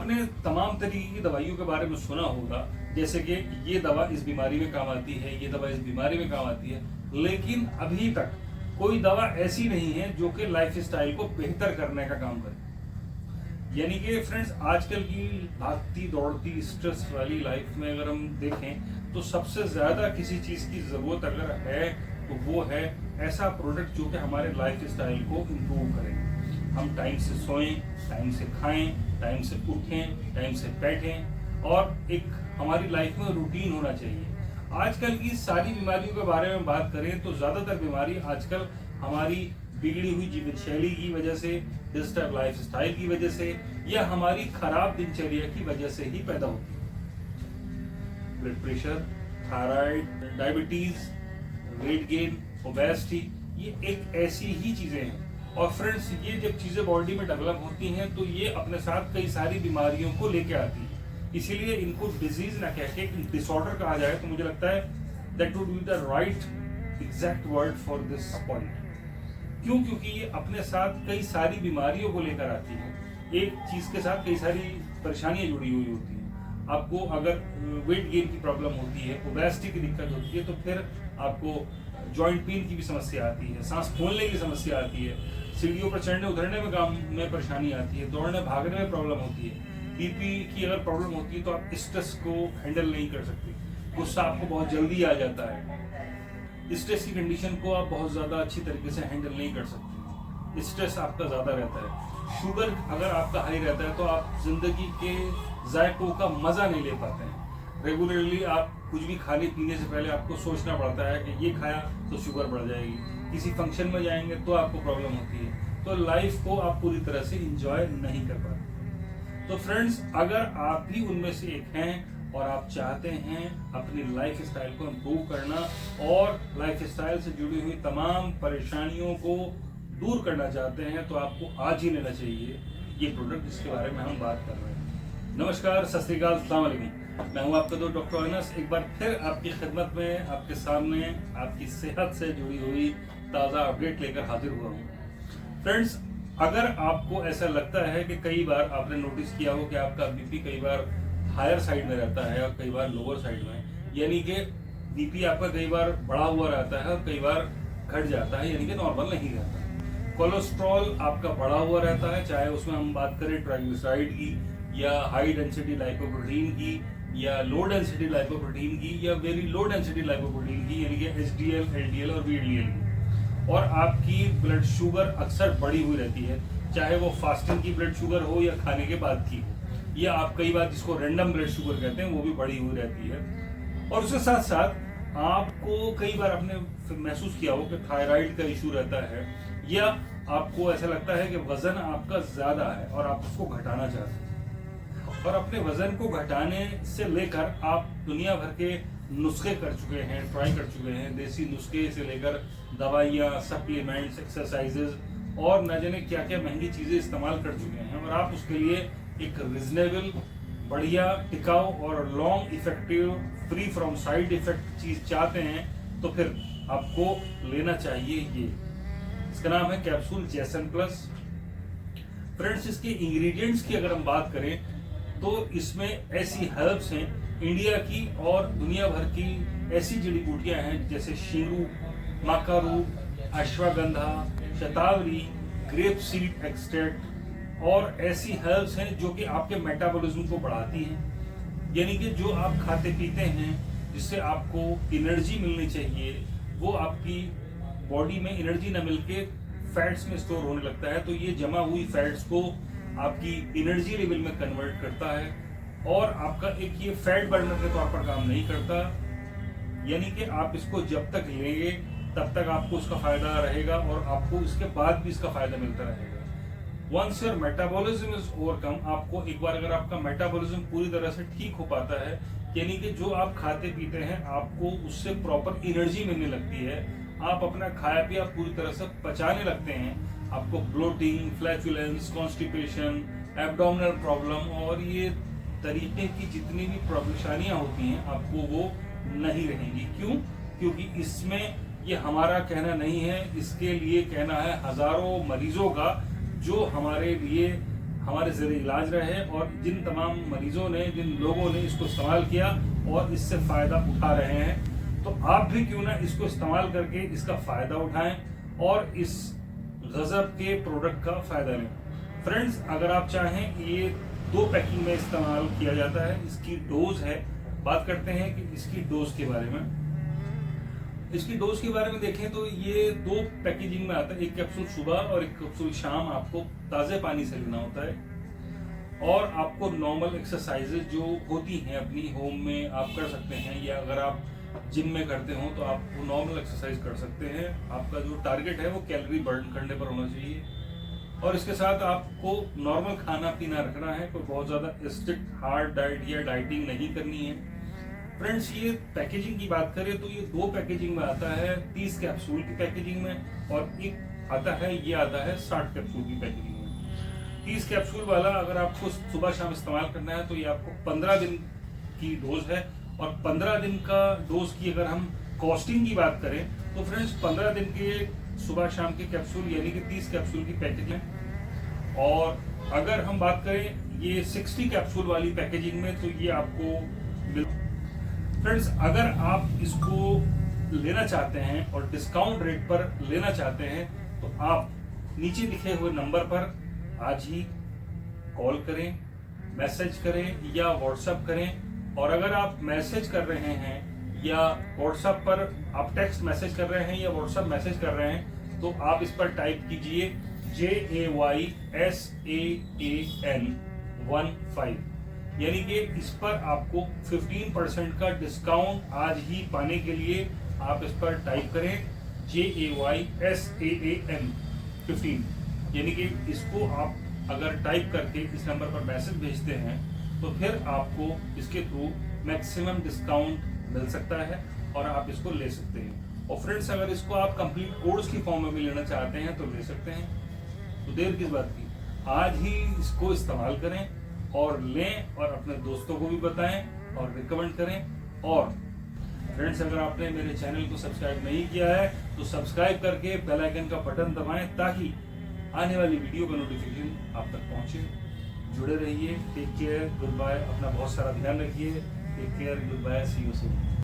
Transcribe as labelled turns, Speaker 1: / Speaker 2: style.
Speaker 1: आपने तमाम तरीके की दवाइयों के बारे में सुना होगा, जैसे कि ये दवा इस बीमारी में काम आती है, ये दवा इस बीमारी में काम आती है, लेकिन अभी तक कोई दवा ऐसी नहीं है जो कि लाइफ स्टाइल को बेहतर करने का काम करे। यानी कि फ्रेंड्स, आजकल की भागती दौड़ती स्ट्रेस वाली लाइफ में अगर हम देखें तो सबसे ज्यादा किसी चीज की जरूरत अगर है तो वो है ऐसा प्रोडक्ट जो कि हमारे लाइफ स्टाइल को इम्प्रूव करे। हम टाइम से सोएं, टाइम से खाएं, टाइम से उठें, टाइम से बैठें और एक हमारी लाइफ में रूटीन होना चाहिए। आजकल की सारी बीमारियों के बारे में बात करें तो ज्यादातर बीमारी आजकल हमारी बिगड़ी हुई जीवन शैली की वजह से, डिस्टर्ब लाइफ स्टाइल की वजह से या हमारी खराब दिनचर्या की वजह से ही पैदा होती है। Blood pressure, thyroid, diabetes, weight gain, obesity, ये एक ऐसी ही चीजें हैं। और फ्रेंड्स, ये जब चीजें बॉडी में डेवलप होती हैं तो ये अपने साथ कई सारी बीमारियों को लेके आती है। इसीलिए इनको डिजीज ना कह के डिसऑर्डर कहा जाए तो मुझे लगता है that would be the right exact word for this point. क्यों? क्योंकि ये अपने साथ कई सारी बीमारियों को लेकर आती है। एक चीज के साथ कई सारी परेशानियां जुड़ी हुई होती हैं। आपको अगर वेट गेन की प्रॉब्लम होती है, ओबेसिटी की दिक्कत होती है, तो फिर आपको जॉइंट पेन की भी समस्या आती है, सांस फूलने की समस्या आती है, सीढ़ियों पर चढ़ने उतरने में काम में परेशानी आती है, दौड़ने भागने में प्रॉब्लम होती है। बीपी की अगर प्रॉब्लम होती है तो आप स्ट्रेस को हैंडल नहीं कर सकते, गुस्सा आपको बहुत जल्दी आ जाता है, स्ट्रेस की कंडीशन को आप बहुत ज्यादा अच्छी तरीके से हैंडल नहीं कर सकते, स्ट्रेस आपका ज्यादा रहता है। शुगर अगर आपका हाई रहता है तो आप जिंदगी के जायकों का मजा नहीं ले पाते हैं। रेगुलरली आप कुछ भी खाने पीने से पहले आपको सोचना पड़ता है कि ये खाया तो शुगर बढ़ जाएगी, किसी फंक्शन में जाएंगे तो आपको प्रॉब्लम होती है, तो लाइफ को आप पूरी तरह से इंजॉय नहीं कर पाते। तो फ्रेंड्स, अगर आप भी उनमें से एक हैं और आप चाहते हैं अपनी लाइफ स्टाइल को इम्प्रूव करना और लाइफ स्टाइल से जुड़ी हुई तमाम परेशानियों को दूर करना चाहते हैं, तो आपको आज ही लेना चाहिए ये प्रोडक्ट जिसके बारे में हम बात कर रहे हैं। नमस्कार, सत श्री अकाल, अस्सलाम वालेकुम। मैं हूं आपका दोस्त डॉक्टर अनस, एक बार फिर आपकी खिदमत में, आपके सामने आपकी सेहत से जुड़ी हुई ताज़ा अपडेट लेकर हाजिर हुआ हूँ। फ्रेंड्स, अगर आपको ऐसा लगता है कि कई बार आपने नोटिस किया हो कि आपका बीपी कई बार हायर साइड में रहता है और कई बार लोअर साइड में, यानी कि बीपी आपका कई बार बढ़ा हुआ रहता है और कई बार घट जाता है, यानी कि नॉर्मल नहीं रहता। कोलेस्ट्रॉल आपका बढ़ा हुआ रहता है, चाहे उसमें हम बात करें ट्राइग्लिसराइड की या हाई डेंसिटी लाइपोप्रोटीन की या लो डेंसिटी लाइपोप्रोटीन की या वेरी लो डेंसिटी लाइपोप्रोटीन की, यानी कि एचडीएल, एलडीएल और वीएलडीएल की। और आपकी ब्लड शुगर अक्सर बढ़ी हुई रहती है, चाहे वो फास्टिंग की ब्लड शुगर हो या खाने के बाद की, या आप कई बार जिसको रैंडम ब्लड शुगर कहते हैं वो भी बढ़ी हुई रहती है। और उसके साथ साथ आपको कई बार आपने महसूस किया हो कि थायराइड का इशू रहता है, या आपको ऐसा लगता है कि वजन आपका ज्यादा है और आप उसको घटाना चाहते हैं। और अपने वजन को घटाने से लेकर आप दुनिया भर के नुस्खे कर चुके हैं, ट्राई कर चुके हैं, देसी नुस्खे से लेकर दवाइयाँ, सप्लीमेंट्स, एक्सरसाइजेज और न जाने क्या क्या महंगी चीजें इस्तेमाल कर चुके हैं, और आप उसके लिए एक रिजनेबल, बढ़िया, टिकाऊ और long effective, free from side effect चीज चाहते हैं, तो फिर आपको लेना चाहिए ये। इसका नाम है कैप्सूल जैसन प्लस। फ्रेंड्स, इसके इंग्रेडिएंट्स की अगर हम बात करें तो इसमें ऐसी हर्ब्स हैं इंडिया की और दुनिया भर की ऐसी जड़ी बूटियां हैं जैसे शीरू, माकारू, अश्वगंधा, शतावरी, ग्रेप सीड एक्सट्रैक्ट, और ऐसी हर्ब्स हैं जो कि आपके मेटाबॉलिज्म को बढ़ाती हैं। यानी कि जो आप खाते पीते हैं जिससे आपको एनर्जी मिलनी चाहिए, वो आपकी बॉडी में एनर्जी न मिलके फैट्स में स्टोर होने लगता है, तो ये जमा हुई फैट्स को आपकी एनर्जी लेवल में कन्वर्ट करता है और आपका एक ये फैट बर्नर के तौर पर काम नहीं करता। यानी कि आप इसको जब तक लेंगे तब तक आपको उसका फायदा रहेगा और आपको इसके बाद भी इसका फायदा मिलता रहेगा। Once your metabolism is overcome, आपको एक बार अगर आपका मेटाबॉलिज्म पूरी तरह से ठीक हो पाता है, यानी कि जो आप खाते पीते हैं आपको उससे प्रॉपर एनर्जी मिलने लगती है, आप अपना खाया पिया पूरी तरह से पचाने लगते हैं, आपको bloating, flatulence, constipation, abdominal problem और ये तरीके की जितनी भी परेशानियां होती हैं आपको वो नहीं रहेंगी। क्यों? क्योंकि इसमें ये हमारा कहना नहीं है, इसके लिए कहना है हजारों मरीजों का जो हमारे लिए हमारे ज़रिए इलाज रहे और जिन तमाम मरीजों ने, जिन लोगों ने इसको इस्तेमाल किया और इससे फ़ायदा उठा रहे हैं, तो आप भी क्यों ना इसको इस्तेमाल करके इसका फ़ायदा उठाएं और इस गज़ब के प्रोडक्ट का फ़ायदा लें। फ्रेंड्स, अगर आप चाहें, ये 2 पैकिंग में इस्तेमाल किया जाता है। इसकी डोज है, बात करते हैं कि इसकी डोज के बारे में। इसकी डोज के बारे में देखें तो ये 2 पैकेजिंग में आता है, एक कैप्सूल सुबह और एक कैप्सूल शाम आपको ताज़े पानी से लेना होता है। और आपको नॉर्मल एक्सरसाइजेज जो होती हैं अपनी होम में आप कर सकते हैं, या अगर आप जिम में करते हो तो आप वो नॉर्मल एक्सरसाइज कर सकते हैं। आपका जो टारगेट है वो कैलोरी बर्न करने पर होना चाहिए। और इसके साथ आपको नॉर्मल खाना पीना रखना है, कोई बहुत ज़्यादा स्ट्रिक्ट हार्ड डाइट या डाइटिंग नहीं करनी है। फ्रेंड्स, ये पैकेजिंग की बात करें तो ये 2 पैकेजिंग में आता है, 30 कैप्सूल की पैकेजिंग में, और एक आता है, ये आता है 60 कैप्सूल की पैकेजिंग में। 30 कैप्सूल वाला अगर आपको सुबह शाम इस्तेमाल करना है तो ये आपको 15 दिन की डोज है। और 15 दिन का डोज की अगर हम कॉस्टिंग की बात करें तो फ्रेंड्स 15 दिन के सुबह शाम के कैप्सूल यानी कि 30 कैप्सूल की पैकेजिंग है। और अगर हम बात करें ये 60 कैप्सूल वाली पैकेजिंग में तो ये आपको फ्रेंड्स, अगर आप इसको लेना चाहते हैं और डिस्काउंट रेट पर लेना चाहते हैं तो आप नीचे लिखे हुए नंबर पर आज ही कॉल करें, मैसेज करें या व्हाट्सएप करें। और अगर आप मैसेज कर रहे हैं या व्हाट्सएप पर आप टेक्स्ट मैसेज कर रहे हैं या व्हाट्सएप मैसेज कर रहे हैं तो आप इस पर टाइप कीजिए JAYSAAN15, यानी कि इस पर आपको 15% का डिस्काउंट आज ही पाने के लिए आप इस पर टाइप करें JAYSAAN15, यानी कि इसको आप अगर टाइप करके इस नंबर पर मैसेज भेजते हैं तो फिर आपको इसके थ्रू मैक्सिमम डिस्काउंट मिल सकता है और आप इसको ले सकते हैं। और फ्रेंड्स, अगर इसको आप कंप्लीट कोर्स की फॉर्म में भी लेना चाहते हैं तो ले सकते हैं। तो देर किस बात की, आज ही इसको इस्तेमाल करें और लें और अपने दोस्तों को भी बताएं और रिकमेंड करें। और फ्रेंड्स, अगर आपने मेरे चैनल को सब्सक्राइब नहीं किया है तो सब्सक्राइब करके बेल आइकन का बटन दबाएं ताकि आने वाली वीडियो का नोटिफिकेशन आप तक पहुंचे। जुड़े रहिए। Take care, goodbye. अपना बहुत सारा ध्यान रखिए। Take care, goodbye, see you soon.